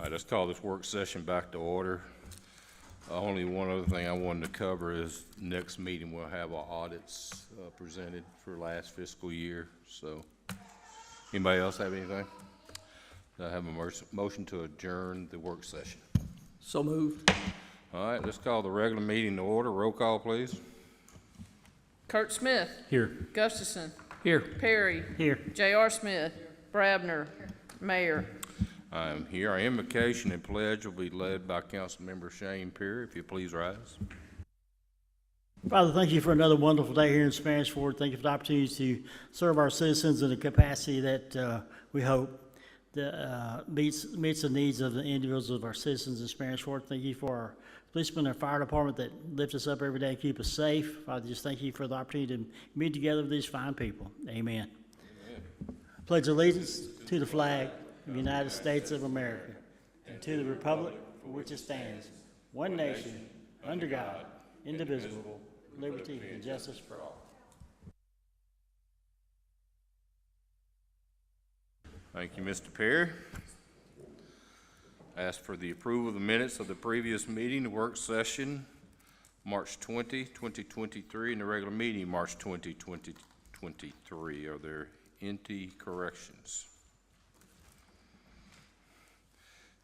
All right, let's call this work session back to order. Only one other thing I wanted to cover is next meeting we'll have our audits presented for last fiscal year. So, anybody else have anything? I have a motion to adjourn the work session. So moved. All right, let's call the regular meeting to order. Roll call, please. Kurt Smith. Here. Gustafson. Here. Perry. Here. J.R. Smith. Brabner. Mayor. I am here. Our invocation and pledge will be led by Councilmember Shane Perry. If you please rise. Father, thank you for another wonderful day here in Spanish Fort. Thank you for the opportunity to serve our citizens in a capacity that we hope that meets the needs of the individuals of our citizens in Spanish Fort. Thank you for our policemen and our fire department that lift us up every day and keep us safe. Father, just thank you for the opportunity to meet together with these fine people. Amen. Pledge allegiance to the flag of the United States of America and to the republic for which it stands, one nation, under God, indivisible, liberty and justice for all. Thank you, Mr. Perry. Ask for the approval of the minutes of the previous meeting, the work session, March 20, 2023, and the regular meeting, March 20, 2023. Are there any corrections?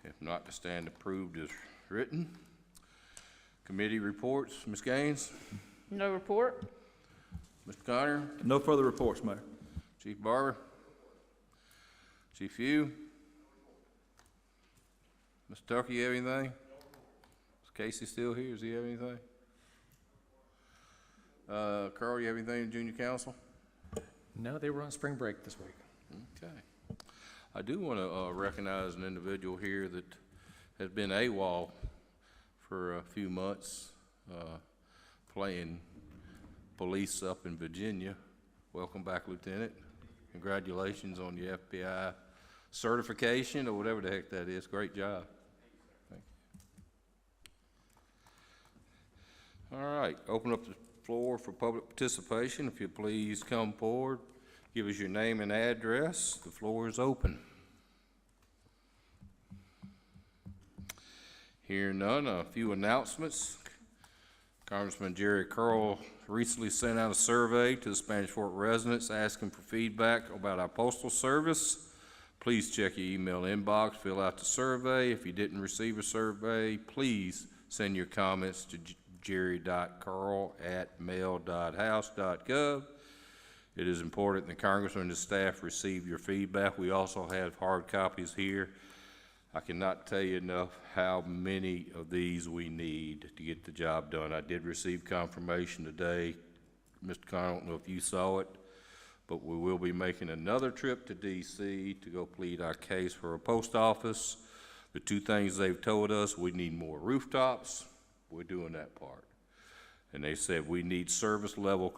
If not, to stand approved as written. Committee reports, Ms. Gaines? No report. Mr. Connor? No further reports, Mayor. Chief Barber? Chief Hugh? Mr. Tucker, you have anything? Is Casey still here? Does he have anything? Carl, you have anything in junior council? No, they were on spring break this week. Okay. I do want to recognize an individual here that has been AWOL for a few months, playing police up in Virginia. Welcome back, Lieutenant. Congratulations on your FBI certification or whatever the heck that is. Great job. Thank you. All right, open up the floor for public participation. If you please come forward, give us your name and address. The floor is open. Hearing none, a few announcements. Congressman Jerry Curl recently sent out a survey to the Spanish Fort residents asking for feedback about our postal service. Please check your email inbox, fill out the survey. If you didn't receive a survey, please send your comments to jerry.curl@mail.house.gov. It is important that Congressman and the staff receive your feedback. We also have hard copies here. I cannot tell you enough how many of these we need to get the job done. I did receive confirmation today. Mr. Conn, I don't know if you saw it, but we will be making another trip to D.C. to go plead our case for a post office. The two things they've told us, we need more rooftops. We're doing that part. And they said we need service level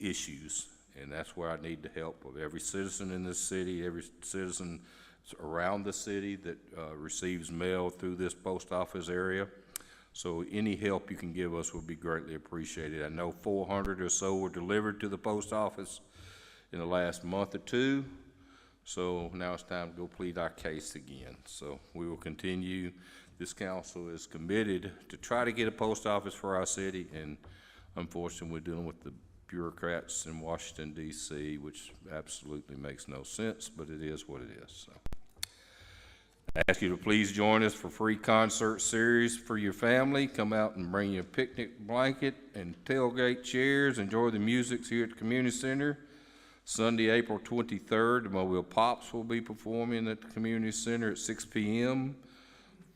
issues, and that's where I need the help of every citizen in this city, every citizen around the city that receives mail through this post office area. So any help you can give us would be greatly appreciated. I know 400 or so were delivered to the post office in the last month or two. So now it's time to go plead our case again. So we will continue. This council is committed to try to get a post office for our city, and unfortunately we're dealing with the bureaucrats in Washington, D.C., which absolutely makes no sense, but it is what it is. So I ask you to please join us for free concert series for your family. Come out and bring your picnic blanket and tailgate chairs. Enjoy the music here at the community center. Sunday, April 23rd, the Mobile Pops will be performing at the community center at 6 p.m.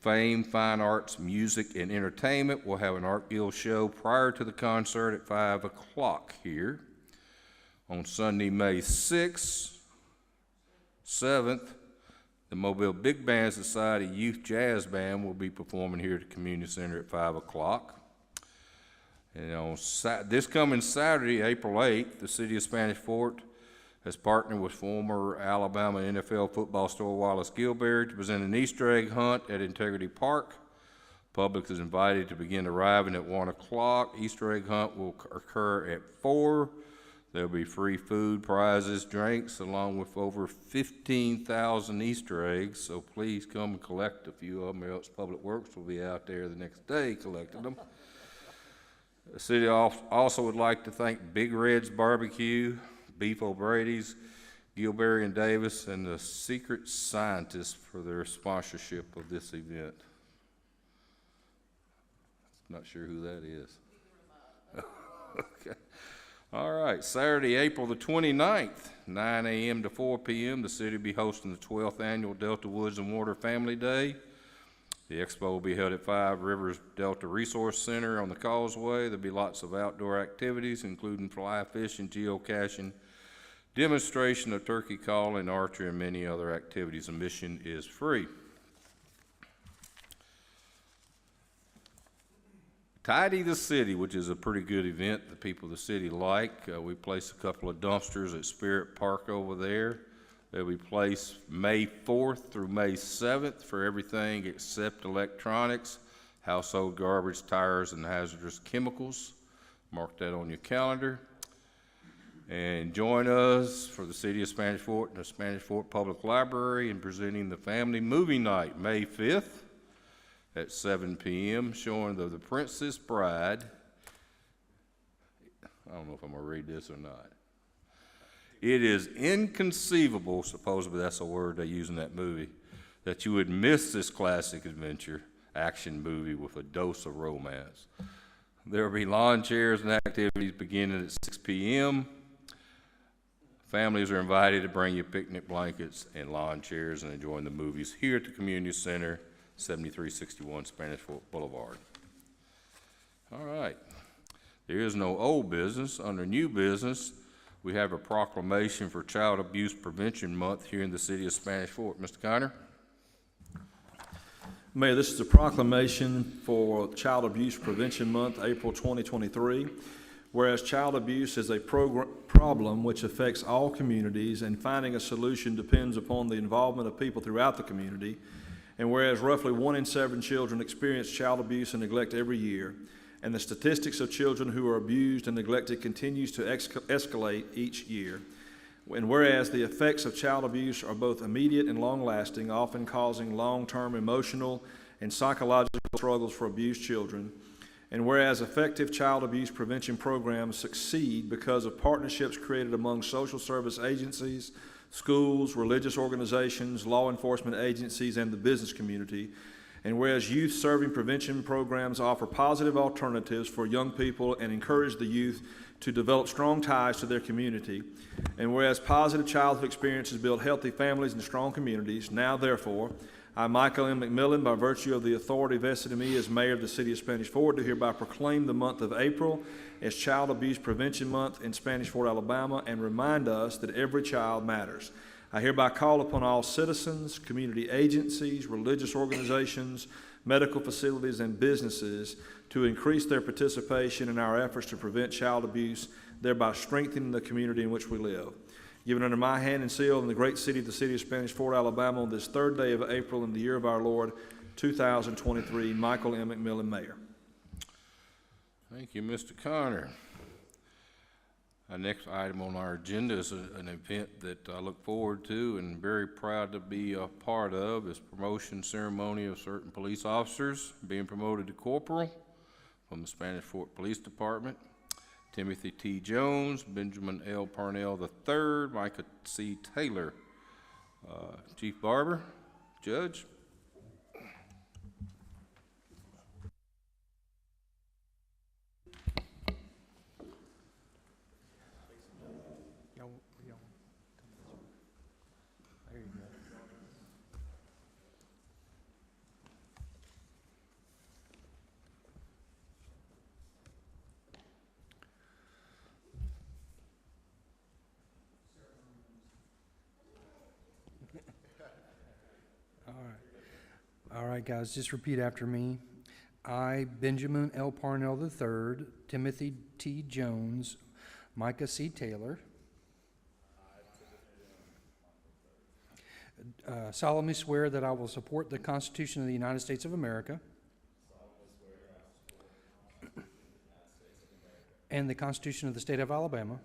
Fame, Fine Arts, Music, and Entertainment will have an Art Guild show prior to the concert at 5 o'clock here. On Sunday, May 6th, 7th, the Mobile Big Band Society Youth Jazz Band will be performing here at the Community Center at 5 o'clock. And on this coming Saturday, April 8th, the City of Spanish Fort has partnered with former Alabama NFL football star Wallace Gilberry to present an Easter egg hunt at Integrity Park. Public is invited to begin arriving at 1 o'clock. Easter egg hunt will occur at 4. There'll be free food, prizes, drinks, along with over 15,000 Easter eggs, so please come and collect a few of them, or else Public Works will be out there the next day collecting them. The city also would like to thank Big Red's Barbecue, Beef O'Brady's, Gilberry and Davis, and the Secret Scientists for their sponsorship of this event. Not sure who that is. Okay. All right, Saturday, April the 29th, 9 a.m. to 4 p.m., the city will be hosting the 12th Annual Delta Woods and Water Family Day. The expo will be held at 5 Rivers Delta Resource Center on the Causeway. There'll be lots of outdoor activities, including fly fishing, geocaching, demonstration of turkey calling, archery, and many other activities. Admission is free. Tidy the City, which is a pretty good event the people of the city like. We placed a couple of dumpsters at Spirit Park over there. They'll be placed May 4th through May 7th for everything except electronics, household garbage, tires, and hazardous chemicals. Mark that on your calendar. And join us for the City of Spanish Fort and the Spanish Fort Public Library in presenting the Family Movie Night, May 5th. At 7 p.m., showing The Princess Bride. I don't know if I'm going to read this or not. It is inconceivable, supposedly that's a word they use in that movie, that you would miss this classic adventure action movie with a dose of romance. There will be lawn chairs and activities beginning at 6 p.m. Families are invited to bring your picnic blankets and lawn chairs and enjoy the movies here at the Community Center, 7361 Spanish Fort Boulevard. All right. There is no old business. Under new business, we have a proclamation for Child Abuse Prevention Month here in the city of Spanish Fort. Mr. Conner? Mayor, this is a proclamation for Child Abuse Prevention Month, April 2023. Whereas child abuse is a problem which affects all communities, and finding a solution depends upon the involvement of people throughout the community. And whereas roughly 1 in 7 children experience child abuse and neglect every year, and the statistics of children who are abused and neglected continues to escalate each year. And whereas the effects of child abuse are both immediate and long-lasting, often causing long-term emotional and psychological struggles for abused children. And whereas effective child abuse prevention programs succeed because of partnerships created among social service agencies, schools, religious organizations, law enforcement agencies, and the business community. And whereas youth serving prevention programs offer positive alternatives for young people and encourage the youth to develop strong ties to their community. And whereas positive childhood experiences build healthy families and strong communities, now therefore, I, Michael M. McMillan, by virtue of the authority vested in me as mayor of the city of Spanish Fort, do hereby proclaim the month of April as Child Abuse Prevention Month in Spanish Fort, Alabama, and remind us that every child matters. I hereby call upon all citizens, community agencies, religious organizations, medical facilities, and businesses to increase their participation in our efforts to prevent child abuse, thereby strengthening the community in which we live. Given under my hand and seal in the great city of the city of Spanish Fort, Alabama, on this 3rd day of April in the year of our Lord, 2023, Michael M. McMillan, Mayor. Thank you, Mr. Conner. Our next item on our agenda is an event that I look forward to and very proud to be a part of. Is promotion ceremony of certain police officers being promoted to corporal from the Spanish Fort Police Department. Timothy T. Jones, Benjamin L. Parnell III, Micah C. Taylor. Chief Barber, Judge. There you go. All right, guys, just repeat after me. I, Benjamin L. Parnell III, Timothy T. Jones, Micah C. Taylor, solemnly swear that I will support the Constitution of the United States of America and the Constitution of the State of Alabama,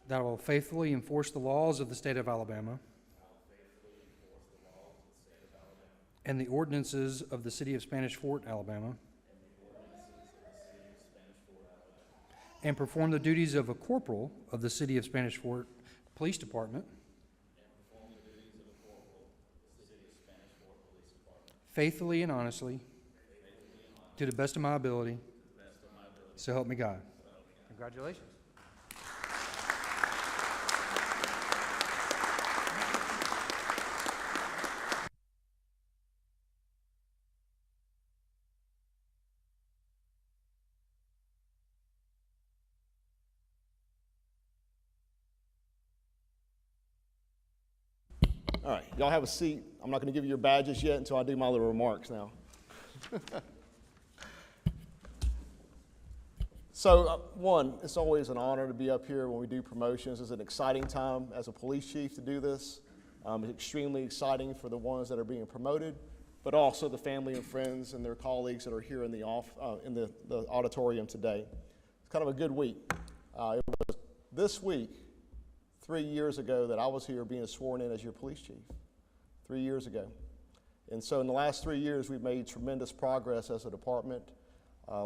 that I will faithfully enforce the laws of the state of Alabama and the ordinances of the city of Spanish Fort, Alabama, and perform the duties of a corporal of the city of Spanish Fort Police Department faithfully and honestly to the best of my ability. So help me God. Congratulations. All right, y'all have a seat. I'm not going to give you your badges yet until I do my little remarks now. So, one, it's always an honor to be up here when we do promotions. It's an exciting time as a police chief to do this. It's extremely exciting for the ones that are being promoted, but also the family and friends and their colleagues that are here in the auditorium today. It's kind of a good week. It was this week, 3 years ago, that I was here being sworn in as your police chief. 3 years ago. And so in the last 3 years, we've made tremendous progress as a department.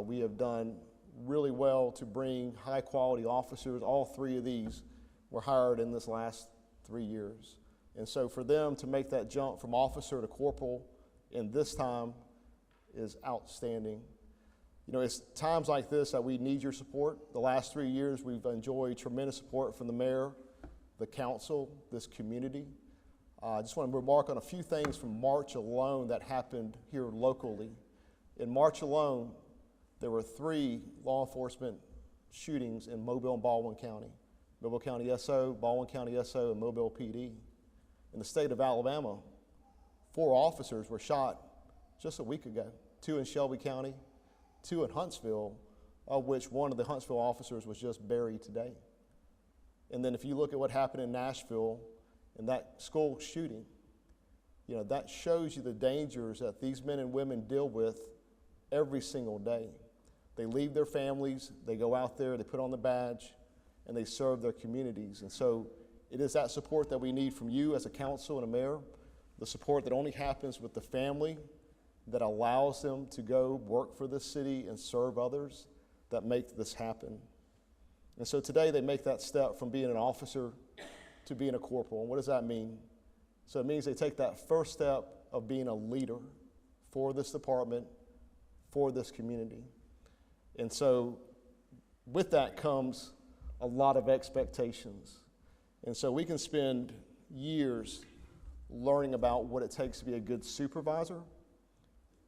We have done really well to bring high-quality officers. All three of these were hired in this last 3 years. And so for them to make that jump from officer to corporal in this time is outstanding. You know, it's times like this that we need your support. The last 3 years, we've enjoyed tremendous support from the mayor, the council, this community. I just want to remark on a few things from March alone that happened here locally. In March alone, there were 3 law enforcement shootings in Mobile and Baldwin County. Mobile County SO, Baldwin County SO, and Mobile PD. In the state of Alabama, 4 officers were shot just a week ago. 2 in Shelby County, 2 in Huntsville, of which one of the Huntsville officers was just buried today. And then if you look at what happened in Nashville and that school shooting, you know, that shows you the dangers that these men and women deal with every single day. They leave their families, they go out there, they put on the badge, and they serve their communities. And so it is that support that we need from you as a council and a mayor, the support that only happens with the family that allows them to go work for this city and serve others that make this happen. And so today they make that step from being an officer to being a corporal. And what does that mean? So it means they take that first step of being a leader for this department, for this community. And so with that comes a lot of expectations. And so we can spend years learning about what it takes to be a good supervisor,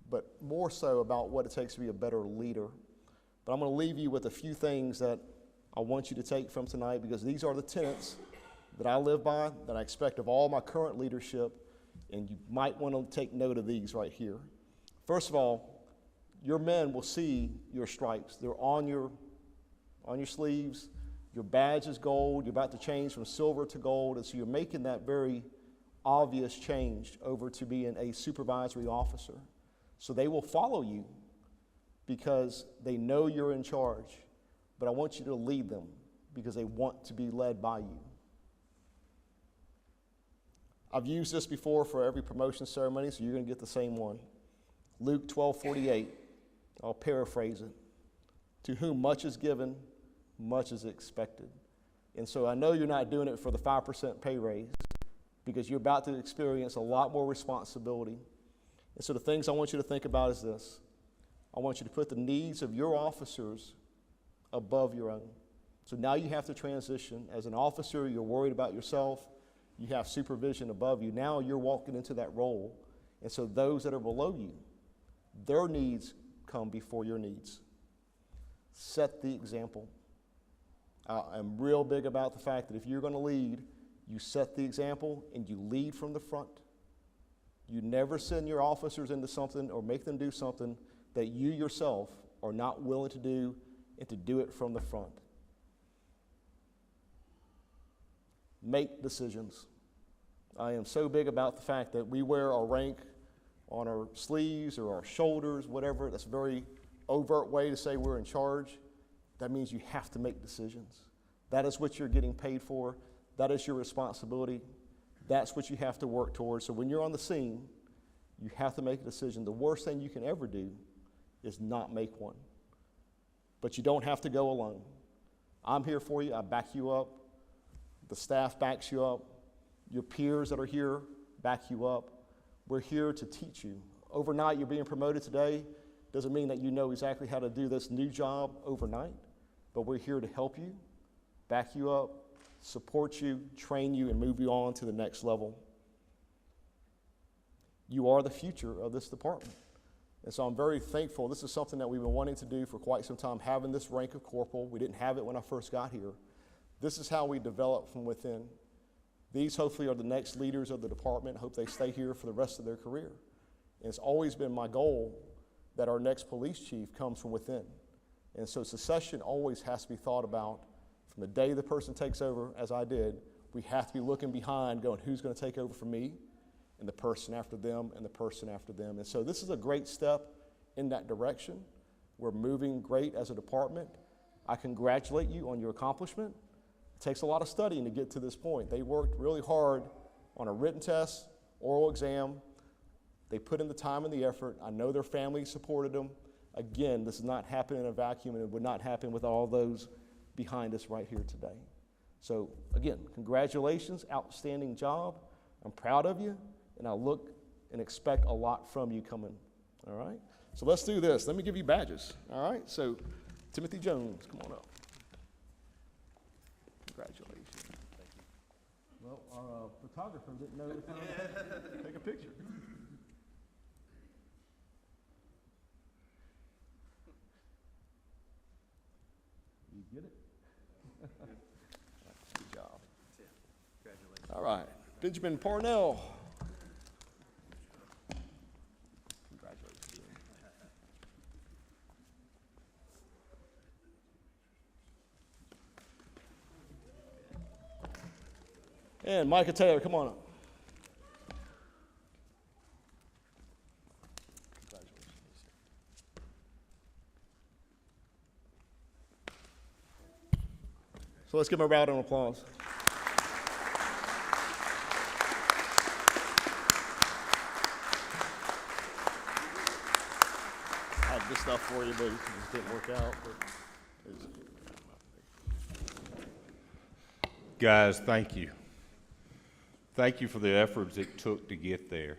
but more so about what it takes to be a better leader. But I'm going to leave you with a few things that I want you to take from tonight, because these are the tenets that I live by, that I expect of all my current leadership, and you might want to take note of these right here. First of all, your men will see your stripes. They're on your sleeves. Your badge is gold. You're about to change from silver to gold, and so you're making that very obvious change over to being a supervisory officer. So they will follow you because they know you're in charge. But I want you to lead them because they want to be led by you. I've used this before for every promotion ceremony, so you're going to get the same one. Luke 12:48. I'll paraphrase it. To whom much is given, much is expected. And so I know you're not doing it for the 5% pay raise, because you're about to experience a lot more responsibility. And so the things I want you to think about is this. I want you to put the needs of your officers above your own. So now you have to transition. As an officer, you're worried about yourself. You have supervision above you. Now you're walking into that role. And so those that are below you, their needs come before your needs. Set the example. I'm real big about the fact that if you're going to lead, you set the example and you lead from the front. You never send your officers into something or make them do something that you yourself are not willing to do, and to do it from the front. Make decisions. I am so big about the fact that we wear our rank on our sleeves or our shoulders, whatever. That's a very overt way to say we're in charge. That means you have to make decisions. That is what you're getting paid for. That is your responsibility. That's what you have to work towards. So when you're on the scene, you have to make a decision. The worst thing you can ever do is not make one. But you don't have to go alone. I'm here for you. I back you up. The staff backs you up. Your peers that are here back you up. We're here to teach you. Overnight, you're being promoted today. Doesn't mean that you know exactly how to do this new job overnight, but we're here to help you, back you up, support you, train you, and move you on to the next level. You are the future of this department. And so I'm very thankful. This is something that we've been wanting to do for quite some time, having this rank of corporal. We didn't have it when I first got here. This is how we develop from within. These hopefully are the next leaders of the department. I hope they stay here for the rest of their career. And it's always been my goal that our next police chief comes from within. And so succession always has to be thought about from the day the person takes over, as I did. We have to be looking behind, going, who's going to take over for me? And the person after them, and the person after them. And so this is a great step in that direction. We're moving great as a department. I congratulate you on your accomplishment. It takes a lot of studying to get to this point. They worked really hard on a written test, oral exam. They put in the time and the effort. I know their family supported them. Again, this is not happening in a vacuum, and it would not happen with all those behind us right here today. So again, congratulations, outstanding job. I'm proud of you, and I look and expect a lot from you coming, all right? So let's do this. Let me give you badges, all right? So Timothy Jones, come on up. Congratulations. Thank you. Well, our photographer didn't know to take a picture. You get it? Good job. Congratulations. All right, Benjamin Parnell. Congratulations. And Micah Taylor, come on up. So let's give him a round of applause. I had this stuff for you, but it just didn't work out. Guys, thank you. Thank you for the efforts it took to get there.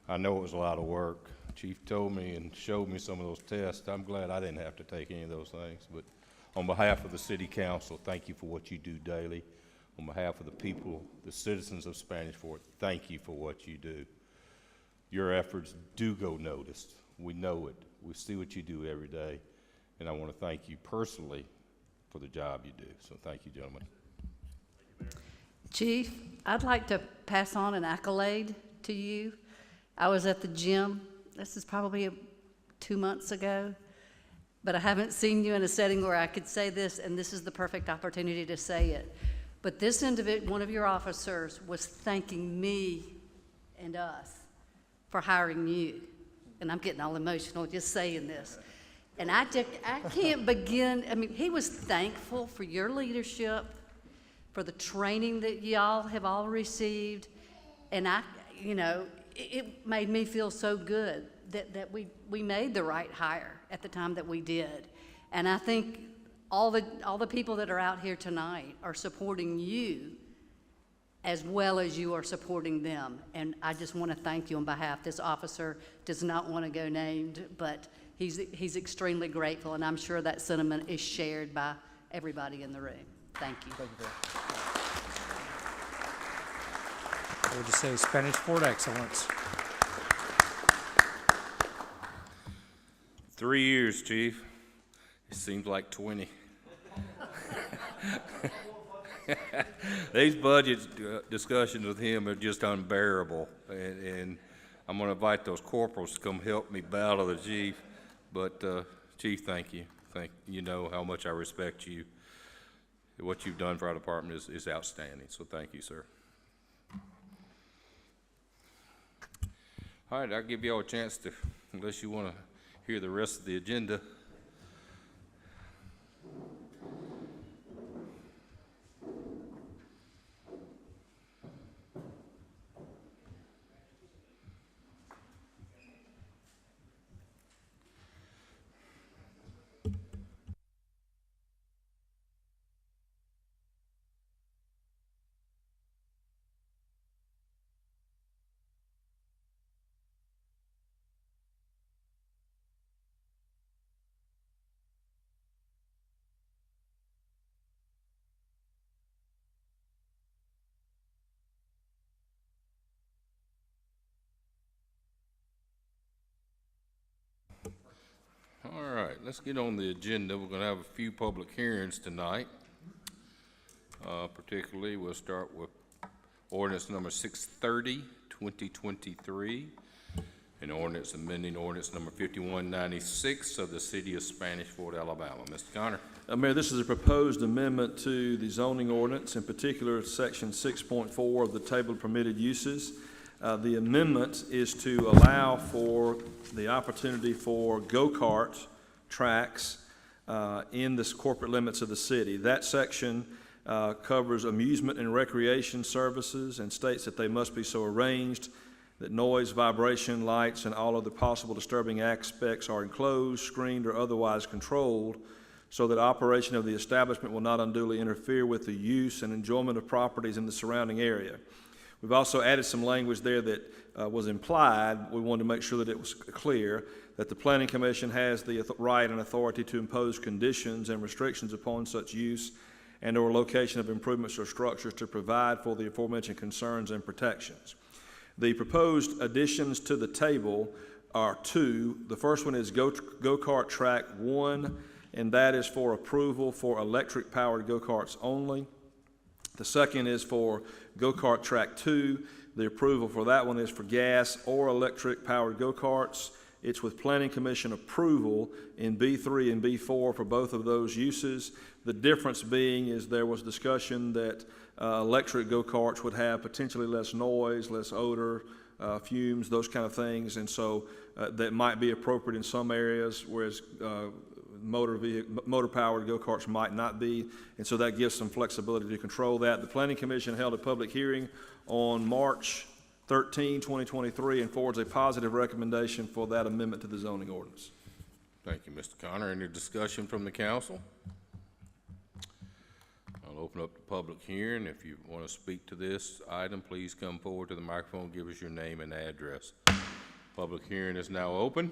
I know it was a lot of work. Chief told me and showed me some of those tests. I'm glad I didn't have to take any of those things. But on behalf of the City Council, thank you for what you do daily. On behalf of the people, the citizens of Spanish Fort, thank you for what you do. Your efforts do go noticed. We know it. We see what you do every day. And I want to thank you personally for the job you do. So thank you, gentlemen. Chief, I'd like to pass on an accolade to you. I was at the gym, this is probably 2 months ago, but I haven't seen you in a setting where I could say this, and this is the perfect opportunity to say it. But this individual, one of your officers, was thanking me and us for hiring you. And I'm getting all emotional just saying this. And I can't begin, I mean, he was thankful for your leadership, for the training that y'all have all received. And it made me feel so good that we made the right hire at the time that we did. And I think all the people that are out here tonight are supporting you as well as you are supporting them. And I just want to thank you on behalf. This officer does not want to go named, but he's extremely grateful, and I'm sure that sentiment is shared by everybody in the room. Thank you. Thank you, Phil. I would just say Spanish Fort excellence. 3 years, Chief. It seems like 20. These budget discussions with him are just unbearable, and I'm going to invite those corporals to come help me battle the chief. But Chief, thank you. You know how much I respect you. What you've done for our department is outstanding. So thank you, sir. All right, I'll give you all a chance to, unless you want to hear the rest of the agenda. let's get on the agenda. We're gonna have a few public hearings tonight. Particularly, we'll start with ordinance number 630, 2023, an ordinance amending ordinance number 5196 of the city of Spanish Fort, Alabama. Mr. Connor. Mayor, this is a proposed amendment to the zoning ordinance, in particular section 6.4 of the table of permitted uses. The amendment is to allow for the opportunity for go-kart tracks in the corporate limits of the city. That section covers amusement and recreation services and states that they must be so arranged that noise, vibration, lights, and all other possible disturbing aspects are enclosed, screened, or otherwise controlled so that operation of the establishment will not unduly interfere with the use and enjoyment of properties in the surrounding area. We've also added some language there that was implied. We wanted to make sure that it was clear that the Planning Commission has the right and authority to impose conditions and restrictions upon such use and or location of improvements or structures to provide for the aforementioned concerns and protections. The proposed additions to the table are two. The first one is go-kart track 1, and that is for approval for electric-powered go-karts only. The second is for go-kart track 2. The approval for that one is for gas or electric-powered go-karts. It's with Planning Commission approval in B3 and B4 for both of those uses. The difference being is there was discussion that electric go-karts would have potentially less noise, less odor, fumes, those kind of things, and so that might be appropriate in some areas, whereas motor-powered go-karts might not be, and so that gives some flexibility to control that. The Planning Commission held a public hearing on March 13, 2023, and forwards a positive recommendation for that amendment to the zoning ordinance. Thank you, Mr. Connor. Any discussion from the council? I'll open up the public hearing. If you want to speak to this item, please come forward to the microphone, give us your name and address. Public hearing is now open.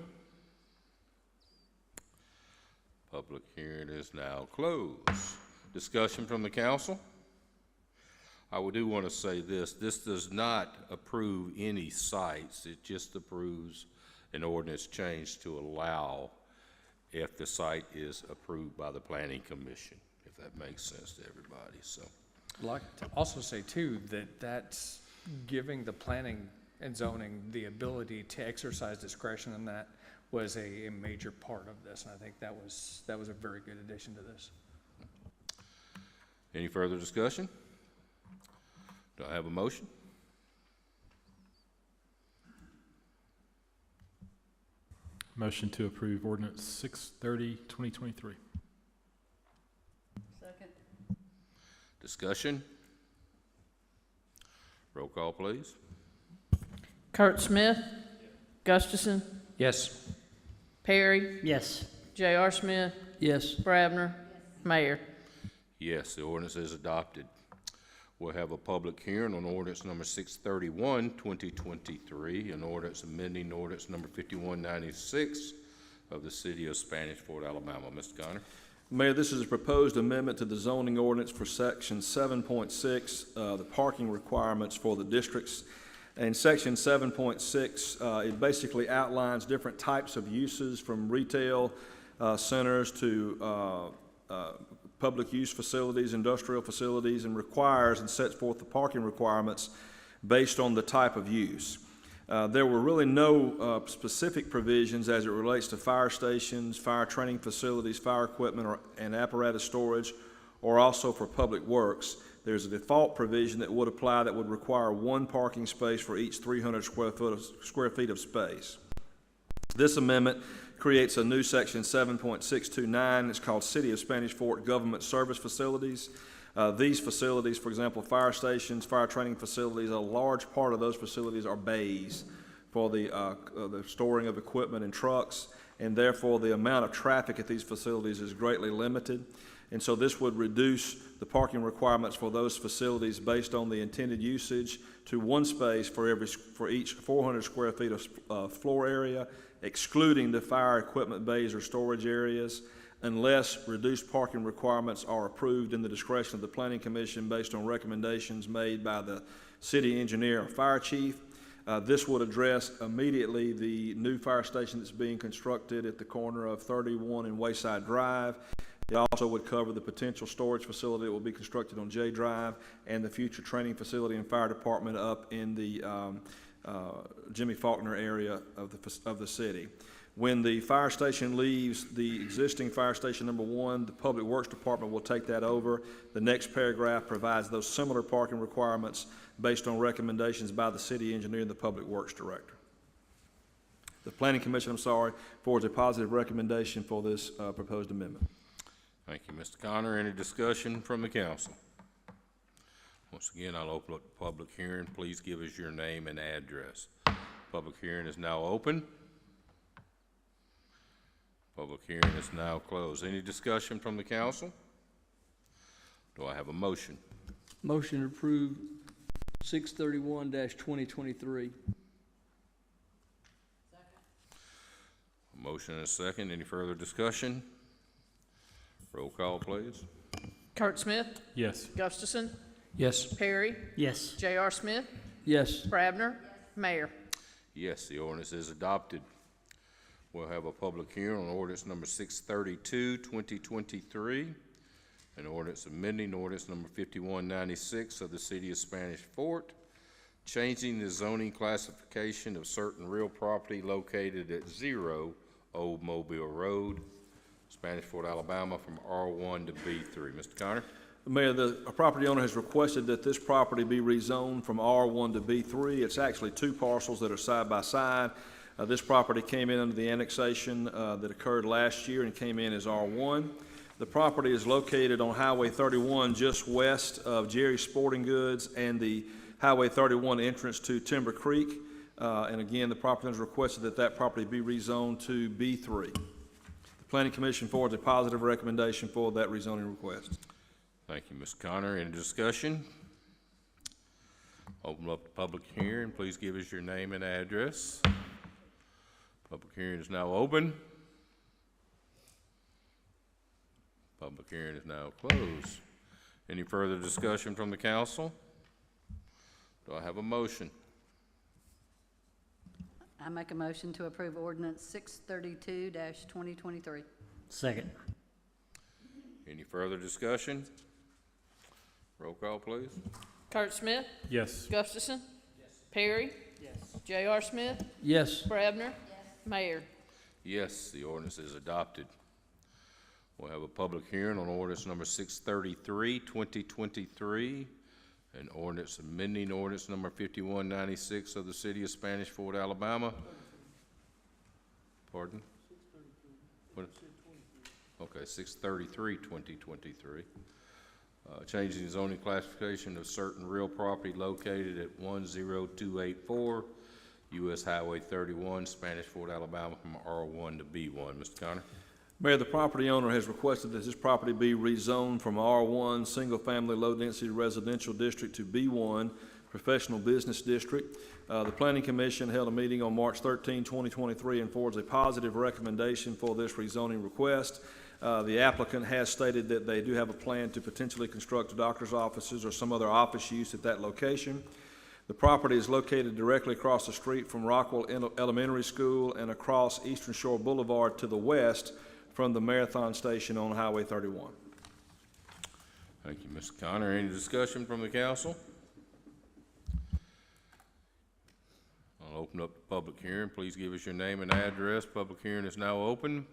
Public hearing is now closed. Discussion from the council? I do want to say this. This does not approve any sites. It just approves an ordinance change to allow if the site is approved by the Planning Commission, if that makes sense to everybody. So, I'd like to also say too, that that's giving the planning and zoning the ability to exercise discretion, and that was a major part of this, and I think that was a very good addition to this. any further discussion? Do I have a motion? Motion to approve ordinance 630, 2023. Second. Discussion? Roll call, please. Kurt Smith. Gustafson. Yes. Perry. Yes. J.R. Smith. Yes. Brabner. Mayor. Yes, the ordinance is adopted. We'll have a public hearing on ordinance number 631, 2023, an ordinance amending ordinance number 5196 of the city of Spanish Fort, Alabama. Mr. Connor. Mayor, this is a proposed amendment to the zoning ordinance for section 7.6, the parking requirements for the districts. And section 7.6, it basically outlines different types of uses from retail centers to public use facilities, industrial facilities, and requires and sets forth the parking requirements based on the type of use. There were really no specific provisions as it relates to fire stations, fire training facilities, fire equipment, and apparatus storage, or also for public works. There's a default provision that would apply that would require one parking space for each 300 square feet of space. This amendment creates a new section 7.629. It's called City of Spanish Fort Government Service Facilities. These facilities, for example, fire stations, fire training facilities, a large part of those facilities are bays for the storing of equipment and trucks, and therefore the amount of traffic at these facilities is greatly limited. And so this would reduce the parking requirements for those facilities based on the intended usage to one space for each 400 square feet of floor area, excluding the fire equipment bays or storage areas, unless reduced parking requirements are approved in the discretion of the Planning Commission based on recommendations made by the city engineer or fire chief. This would address immediately the new fire station that's being constructed at the corner of 31 and Wayside Drive. It also would cover the potential storage facility that will be constructed on J Drive and the future training facility and fire department up in the Jimmy Faulkner area of the city. When the fire station leaves the existing fire station number 1, the Public Works Department will take that over. The next paragraph provides those similar parking requirements based on recommendations by the city engineer and the Public Works Director. The Planning Commission, forwards a positive recommendation for this proposed amendment. Thank you, Mr. Connor. Any discussion from the council? Once again, I'll open up the public hearing. Please give us your name and address. Public hearing is now open. Public hearing is now closed. Any discussion from the council? Do I have a motion? Motion to approve 631-2023. A motion and a second. Any further discussion? Roll call, please. Kurt Smith, Yes. Gustafson, Yes. Perry, Yes. J.R. Smith, Yes. Brabner, Mayor. Yes, the ordinance is adopted. We'll have a public hearing on ordinance number 632, 2023, an ordinance amending ordinance number 5196 of the City of Spanish Fort, changing the zoning classification of certain real property located at 0 Old Mobile Road, Spanish Fort, Alabama, from R1 to B3. Mr. Connor? Mayor, the property owner has requested that this property be rezoned from R1 to B3. It's actually two parcels that are side by side. This property came in under the annexation that occurred last year and came in as R1. The property is located on Highway 31 just west of Jerry's Sporting Goods and the Highway 31 entrance to Timber Creek. And again, the property owner has requested that that property be rezoned to B3. The Planning Commission forwards a positive recommendation for that rezoning request. Thank you, Mr. Connor. Any discussion? Open up the public hearing. Please give us your name and address. Public hearing is now open. Public hearing is now closed. Any further discussion from the council? Do I have a motion? I make a motion to approve ordinance 632-2023. Second. Any further discussion? Roll call, please. Kurt Smith, Yes. Gustafson, Perry, J.R. Smith, Yes. Brabner, Mayor. Yes, the ordinance is adopted. We'll have a public hearing on ordinance number 633, 2023, an ordinance amending ordinance number 5196 of the City of Spanish Fort, Alabama. Pardon? What? Okay, 633, 2023. Changing the zoning classification of certain real property located at 10284 U.S. Highway 31, Spanish Fort, Alabama, from R1 to B1. Mr. Connor? Mayor, the property owner has requested that this property be rezoned from R1 Single Family Low Density Residential District to B1 Professional Business District. The Planning Commission held a meeting on March 13, 2023, and forwards a positive recommendation for this rezoning request. The applicant has stated that they do have a plan to potentially construct doctor's offices or some other office use at that location. The property is located directly across the street from Rockwell Elementary School and across Eastern Shore Boulevard to the west from the Marathon Station on Highway 31. Thank you, Mr. Connor. Any discussion from the council? I'll open up the public hearing. Please give us your name and address. Public hearing is now open.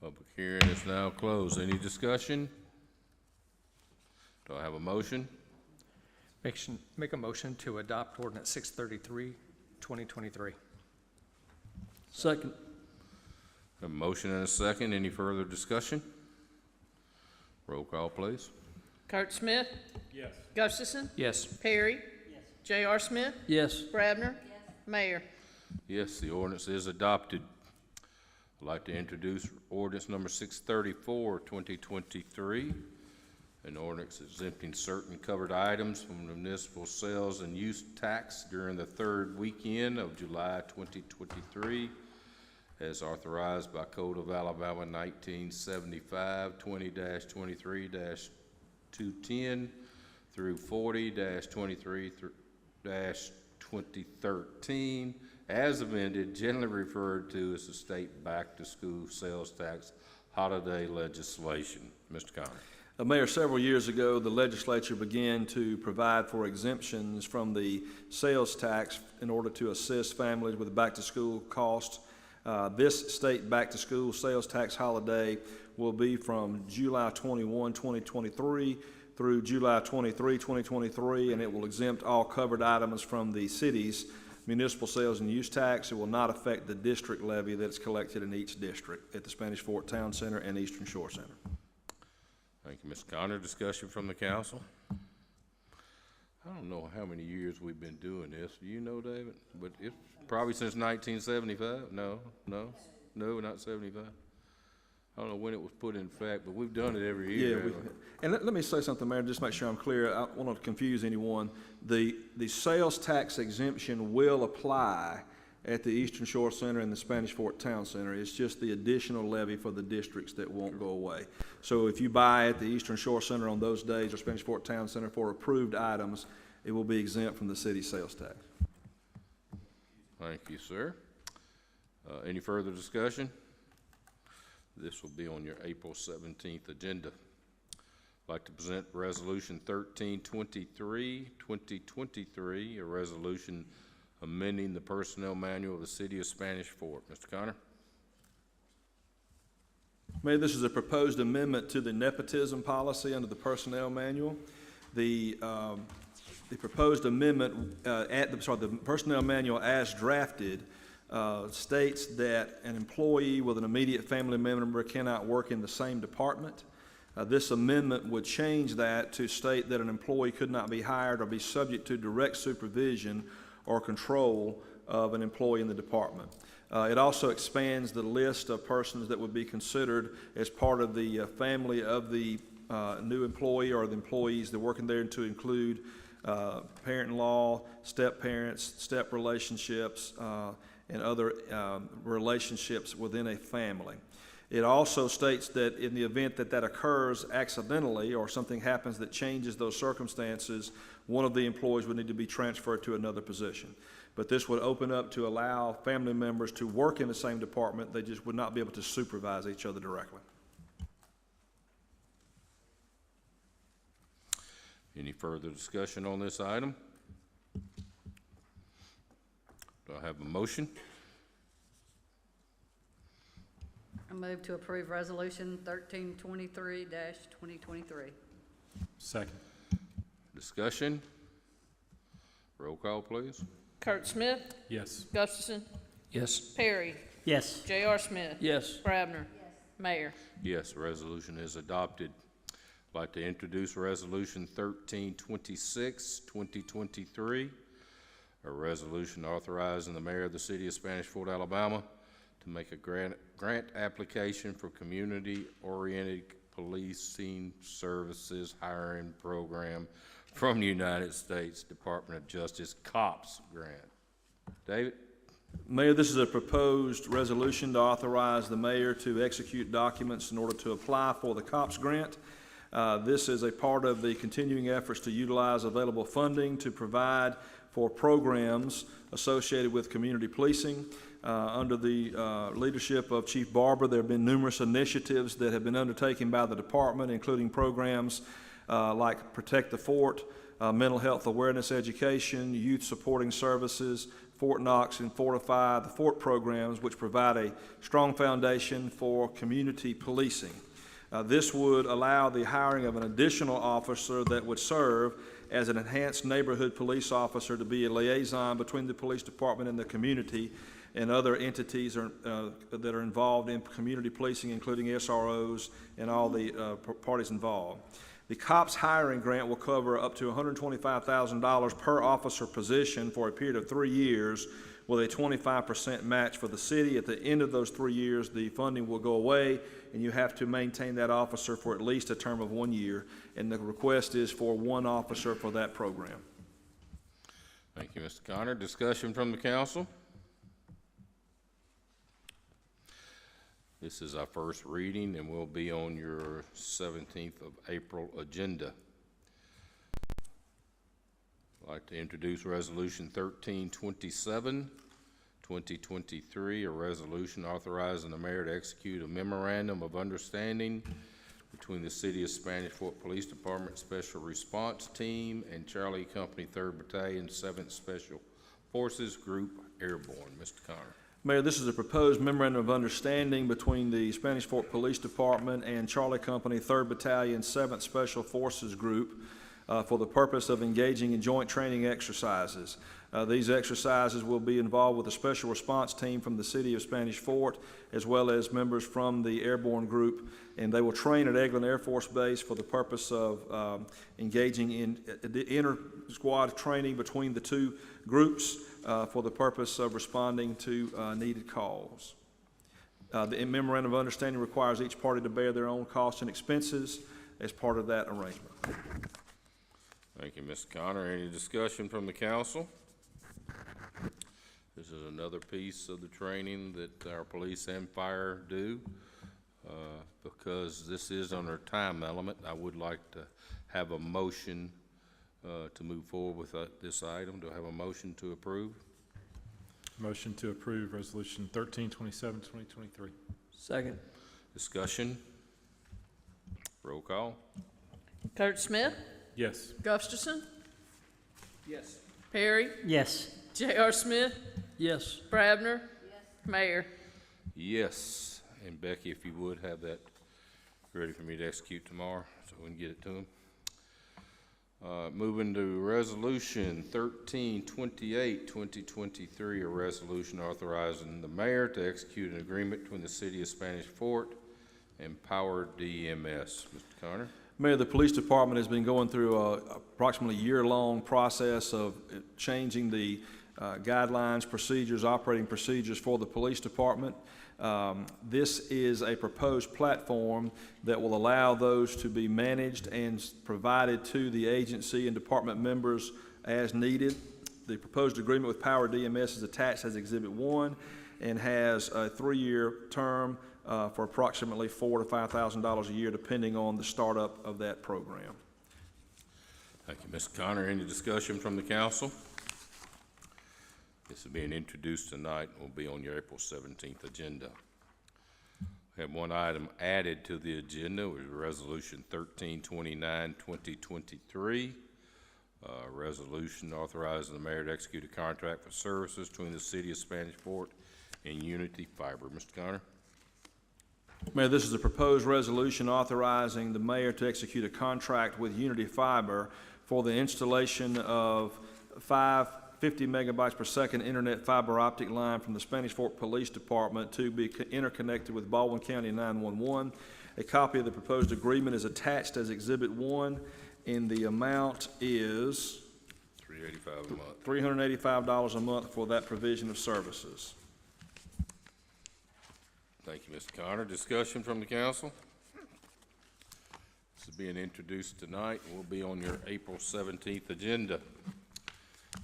Public hearing is now closed. Any discussion? Do I have a motion? Make a motion to adopt ordinance 633, 2023. Second. A motion and a second. Any further discussion? Roll call, please. Kurt Smith, Yes. Gustafson, Yes. Perry, J.R. Smith, Yes. Brabner, Mayor. Yes, the ordinance is adopted. I'd like to introduce ordinance number 634, 2023, an ordinance exempting certain covered items from the municipal sales and use tax during the third weekend of July 2023, as authorized by Code of Alabama 1975, 20-23-210 through 40-23 2013, as amended, generally referred to as the state back-to-school sales tax holiday legislation. Mr. Connor. Mayor, several years ago, the legislature began to provide for exemptions from the sales tax in order to assist families with back-to-school costs. This state back-to-school sales tax holiday will be from July 21, 2023 through July 23, 2023, and it will exempt all covered items from the city's municipal sales and use tax. It will not affect the district levy that's collected in each district at the Spanish Fort Town Center and Eastern Shore Center. Thank you, Mr. Connor. Discussion from the council. I don't know how many years we've been doing this. Do you know, David? But it's probably since 1975. No, not 75. I don't know when it was put in effect, but we've done it every year. Yeah, and let me say something, Mayor, just to make sure I'm clear. I don't want to confuse anyone. The sales tax exemption will apply at the Eastern Shore Center and the Spanish Fort Town Center. It's just the additional levy for the districts that won't go away. So if you buy at the Eastern Shore Center on those days or Spanish Fort Town Center for approved items, it will be exempt from the city's sales tax. Thank you, sir. Any further discussion? This will be on your April 17th agenda. I'd like to present Resolution 1323, 2023, a resolution amending the personnel manual of the City of Spanish Fort. Mr. Connor? Mayor, this is a proposed amendment to the nepotism policy under the personnel manual. The proposed amendment the personnel manual as drafted states that an employee with an immediate family member cannot work in the same department. This amendment would change that to state that an employee could not be hired or be subject to direct supervision or control of an employee in the department. It also expands the list of persons that would be considered as part of the family of the new employee or the employees that are working there to include parent-in-law, step-parents, step relationships, and other relationships within a family. It also states that in the event that that occurs accidentally or something happens that changes those circumstances, one of the employees would need to be transferred to another position. But this would open up to allow family members to work in the same department. They just would not be able to supervise each other directly. Any further discussion on this item? Do I have a motion? I move to approve Resolution 1323-2023. Second. Discussion? Roll call, please. Kurt Smith, Yes. Gustafson, Yes. Perry, Yes. J.R. Smith, Yes. Brabner, Mayor. Yes, the resolution is adopted. I'd like to introduce Resolution 1326, 2023, a resolution authorizing the mayor of the city of Spanish Fort, Alabama, to make a grant application for community-oriented policing services hiring program from the United States Department of Justice COPS grant. David? Mayor, this is a proposed resolution to authorize the mayor to execute documents in order to apply for the COPS grant. This is a part of the continuing efforts to utilize available funding to provide for programs associated with community policing. Under the leadership of Chief Barber, there have been numerous initiatives that have been undertaken by the department, including programs like Protect the Fort, mental health awareness education, youth supporting services, Fort Knox and Fortify the Fort programs, which provide a strong foundation for community policing. This would allow the hiring of an additional officer that would serve as an enhanced neighborhood police officer to be a liaison between the police department and the community and other entities that are involved in community policing, including SROs and all the parties involved. The COPS hiring grant will cover up to $125,000 per officer position for a period of 3 years with a 25% match for the city. At the end of those 3 years, the funding will go away, and you have to maintain that officer for at least a term of 1 year, and the request is for one officer for that program. Thank you, Mr. Connor. Discussion from the council? This is our first reading and will be on your 17th of April agenda. I'd like to introduce Resolution 1327, 2023, a resolution authorizing the mayor to execute a memorandum of understanding between the City of Spanish Fort Police Department Special Response Team and Charlie Company 3rd Battalion, 7th Special Forces Group Airborne. Mr. Connor. Mayor, this is a proposed memorandum of understanding between the Spanish Fort Police Department and Charlie Company 3rd Battalion, 7th Special Forces Group for the purpose of engaging in joint training exercises. These exercises will be involved with a special response team from the City of Spanish Fort, as well as members from the Airborne Group, and they will train at Eglin Air Force Base for the purpose of engaging in inter-squad training between the two groups for the purpose of responding to needed calls. The memorandum of understanding requires each party to bear their own costs and expenses as part of that arrangement. Thank you, Mr. Connor. Any discussion from the council? This is another piece of the training that our police and fire do. Because this is on our time element, I would like to have a motion to move forward with this item. Do I have a motion to approve? Motion to approve Resolution 1327, 2023. Second. Discussion? Roll call? Kurt Smith, Yes. Gustafson, Yes. Perry, Yes. J.R. Smith, Yes. Brabner, Mayor. Yes. And Becky, if you would, have that ready for me to execute tomorrow so we can get it to them. Moving to Resolution 1328, 2023, a resolution authorizing the mayor to execute an agreement between the City of Spanish Fort and Power DMS. Mr. Connor? Mayor, the police department has been going through approximately year-long process of changing the guidelines, procedures, operating procedures for the police department. This is a proposed platform that will allow those to be managed and provided to the agency and department members as needed. The proposed agreement with Power DMS is attached as Exhibit 1 and has a 3-year term for approximately $4,000 to $5,000 a year, depending on the startup of that program. Thank you, Mr. Connor. Any discussion from the council? This is being introduced tonight and will be on your April 17th agenda. We have one item added to the agenda, which is Resolution 1329, 2023. Resolution authorizing the mayor to execute a contract for services between the City of Spanish Fort and Unity Fiber. Mr. Connor? Mayor, this is a proposed resolution authorizing the mayor to execute a contract with Unity Fiber for the installation of 50 megabytes per second internet fiber optic line from the Spanish Fort Police Department to be interconnected with Baldwin County 911. A copy of the proposed agreement is attached as Exhibit 1, and the amount is $385 a month. $385 a month for that provision of services. Thank you, Mr. Connor. Discussion from the council? This is being introduced tonight and will be on your April 17th agenda.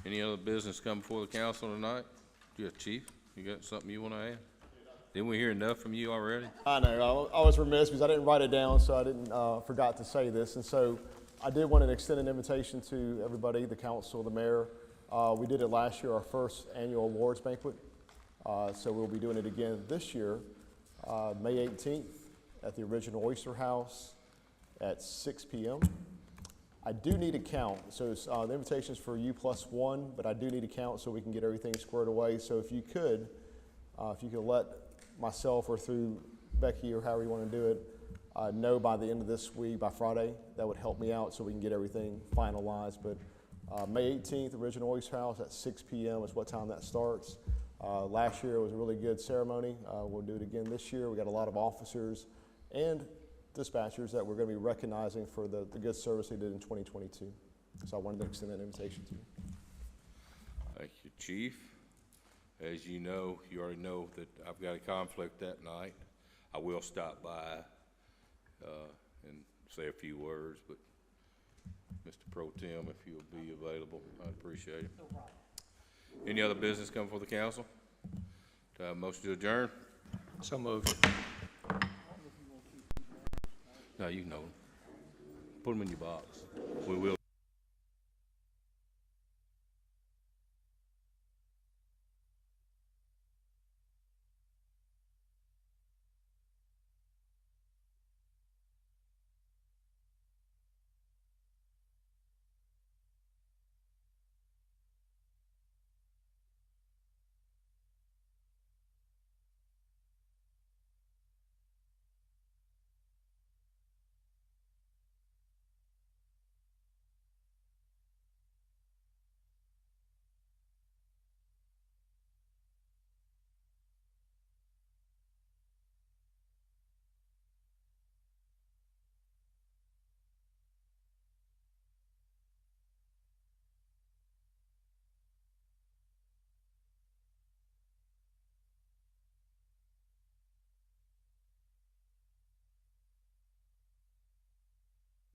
Any other business come before the council tonight? Yeah, Chief, you got something you want to add? Didn't we hear enough from you already? I know, I was remiss because I didn't write it down, so I didn't, forgot to say this. And so I did want to extend an invitation to everybody, the council, the mayor. We did it last year, our first annual awards banquet. So we'll be doing it again this year, May 18th at the original Oyster House at 6 p.m. I do need a count, so the invitation's for you +1, but I do need a count so we can get everything squared away. So if you could let myself or through Becky or however you want to do it, know by the end of this week, by Friday, that would help me out so we can get everything finalized. But May 18th, original Oyster House at 6 p.m. is what time that starts. Last year it was a really good ceremony. We'll do it again this year. We got a lot of officers and dispatchers that we're going to be recognizing for the good service they did in 2022. So I wanted to extend that invitation to you. Thank you, Chief. As you know, you already know that I've got a conflict that night. I will stop by and say a few words, but Mr. Pro Tem, if you'll be available, I'd appreciate it. No problem. Any other business come before the council? Do I have a motion to adjourn? So moved. No, you can know them. Put them in your box. We will.